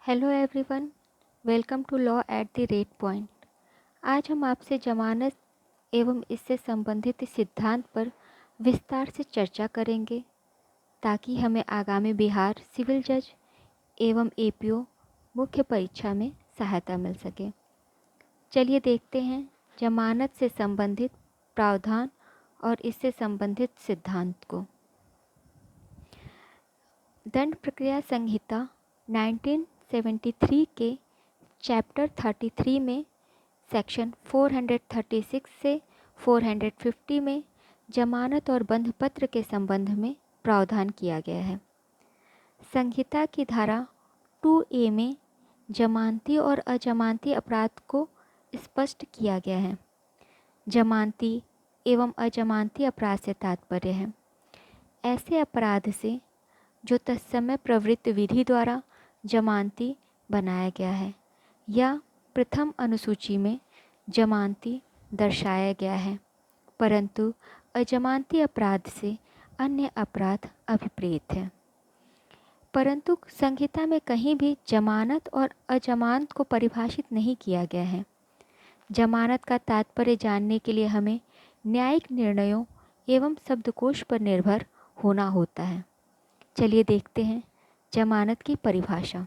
Hello everyone, welcome to law at the rate point. आज हम आपसे जमानत एवं इससे संबंधित सिद्धांत पर विस्तार से चर्चा करेंगे ताकि हमें आगामी बिहार सिविल जज एवं एपीओ मुख्य परीक्षा में सहायता मिल सके। चलिए देखते हैं जमानत से संबंधित प्रावधान और इससे संबंधित सिद्धांत को। दंड प्रक्रिया संहिता 1973 के चैप्टर 33 में सेक्शन 436 से 450 में जमानत और बंध पत्र के संबंध में प्रावधान किया गया है। संहिता की धारा 2A में जमानती और अजमानती अपराध को स्पष्ट किया गया है। जमानती एवं अजमानती अपराध से तात्पर्य है ऐसे अपराध से जो तत्समय प्रवृत्त विधि द्वारा जमानती बनाया गया है या प्रथम अनुसूची में जमानती दर्शाया गया है, परंतु अजमानती अपराध से अन्य अपराध अभिप्रेत है। परंतु संहिता में कहीं भी जमानत और अजमानत को परिभाषित नहीं किया गया है। जमानत का तात्पर्य जानने के लिए हमें न्यायिक निर्णयों एवं शब्दकोश पर निर्भर होना होता है। चलिए देखते हैं जमानत की परिभाषा।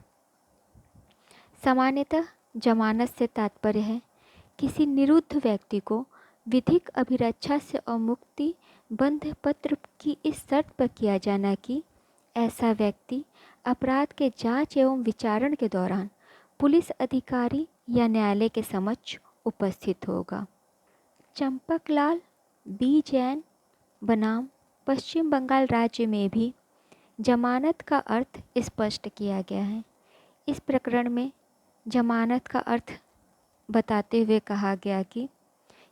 सामान्यतः जमानत से तात्पर्य है किसी निरुद्ध व्यक्ति को विधिक अभिरक्षा से अवमुक्ति बंध पत्र की इस शर्त पर किया जाना कि ऐसा व्यक्ति अपराध के जांच एवं विचारण के दौरान पुलिस अधिकारी या न्यायालय के समक्ष उपस्थित होगा। चंपकलाल बी जैन बनाम पश्चिम बंगाल राज्य में भी जमानत का अर्थ स्पष्ट किया गया है। इस प्रकरण में जमानत का अर्थ बताते हुए कहा गया कि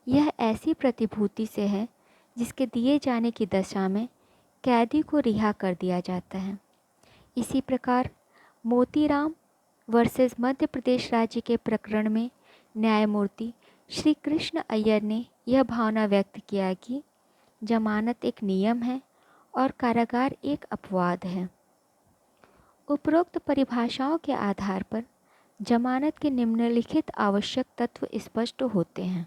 यह ऐसी प्रतिभूति से है जिसके दिए जाने की दशा में कैदी को रिहा कर दिया जाता है। इसी प्रकार मोतीराम वर्सेस मध्य प्रदेश राज्य के प्रकरण में न्यायमूर्ति श्री कृष्ण अय्यर ने यह भावना व्यक्त किया कि जमानत एक नियम है और कारागार एक अपवाद है। उपरोक्त परिभाषाओं के आधार पर जमानत के निम्नलिखित आवश्यक तत्व स्पष्ट होते हैं।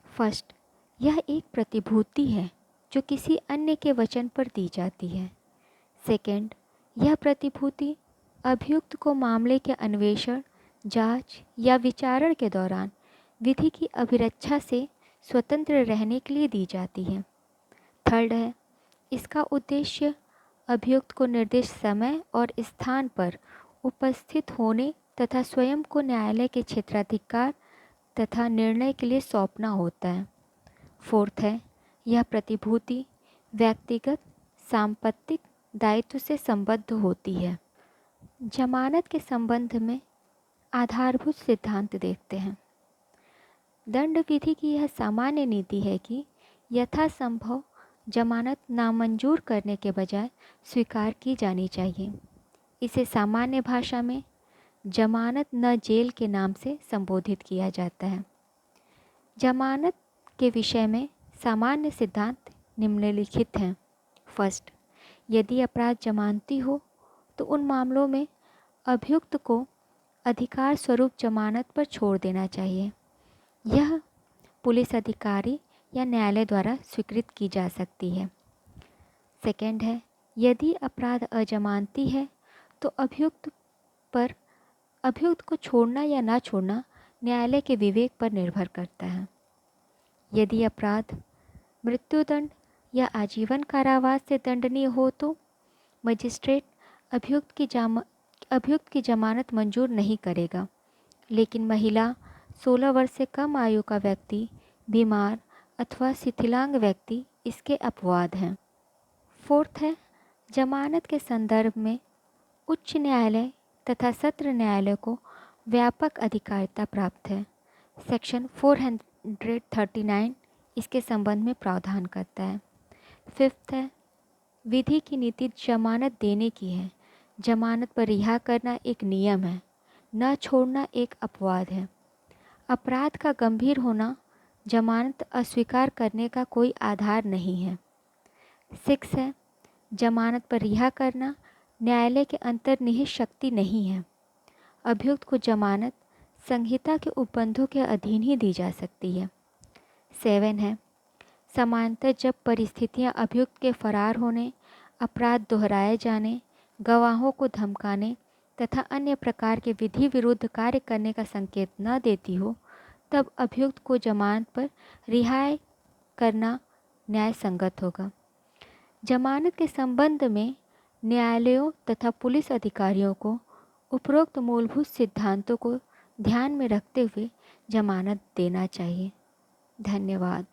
फर्स्ट, यह एक प्रतिभूति है जो किसी अन्य के वचन पर दी जाती है। सेकंड, यह प्रतिभूति अभियुक्त को मामले के अन्वेषण, जांच या विचारण के दौरान विधि की अभिरक्षा से स्वतंत्र रहने के लिए दी जाती है। थर्ड है, इसका उद्देश्य अभियुक्त को निर्दिष्ट समय और स्थान पर उपस्थित होने तथा स्वयं को न्यायालय के क्षेत्राधिकार तथा निर्णय के लिए सौंपना होता है। फोर्थ है, यह प्रतिभूति व्यक्तिगत सांपत्तिक दायित्व से संबद्ध होती है। जमानत के संबंध में आधारभूत सिद्धांत देखते हैं। दंड विधि की यह सामान्य नीति है कि यथासंभव जमानत नामंजूर करने के बजाय स्वीकार की जानी चाहिए। इसे सामान्य भाषा में जमानत न जेल के नाम से संबोधित किया जाता है। जमानत के विषय में सामान्य सिद्धांत निम्नलिखित हैं। फर्स्ट, यदि अपराध जमानती हो तो उन मामलों में अभियुक्त को अधिकार स्वरूप जमानत पर छोड़ देना चाहिए। यह पुलिस अधिकारी या न्यायालय द्वारा स्वीकृत की जा सकती है। सेकंड है, यदि अपराध अजमानती है तो अभियुक्त को छोड़ना या ना छोड़ना न्यायालय के विवेक पर निर्भर करता है। यदि अपराध मृत्युदंड या आजीवन कारावास से दंडनीय हो तो मजिस्ट्रेट अभियुक्त की जमानत मंजूर नहीं करेगा, लेकिन महिला, 16 वर्ष से कम आयु का व्यक्ति, बीमार अथवा शिथिलांग व्यक्ति इसके अपवाद हैं। फोर्थ है, जमानत के संदर्भ में उच्च न्यायालय तथा सत्र न्यायालय को व्यापक अधिकारिता प्राप्त है। सेक्शन 439 इसके संबंध में प्रावधान करता है। फिफ्थ है, विधि की नीति जमानत देने की है। जमानत पर रिहा करना एक नियम है, न छोड़ना एक अपवाद है। अपराध का गंभीर होना जमानत अस्वीकार करने का कोई आधार नहीं है। 6 है, जमानत पर रिहा करना न्यायालय के अंतर्निहित शक्ति नहीं है। अभियुक्त को जमानत संहिता के उपबंधों के अधीन ही दी जा सकती है। 7 है, समानतः जब परिस्थितियां अभियुक्त के फरार होने, अपराध दोहराए जाने, गवाहों को धमकाने तथा अन्य प्रकार के विधि विरुद्ध कार्य करने का संकेत न देती हो, तब अभियुक्त को जमानत पर रिहाई करना न्याय संगत होगा। जमानत के संबंध में न्यायालयों तथा पुलिस अधिकारियों को उपरोक्त मूलभूत सिद्धांतों को ध्यान में रखते हुए जमानत देना चाहिए। धन्यवाद।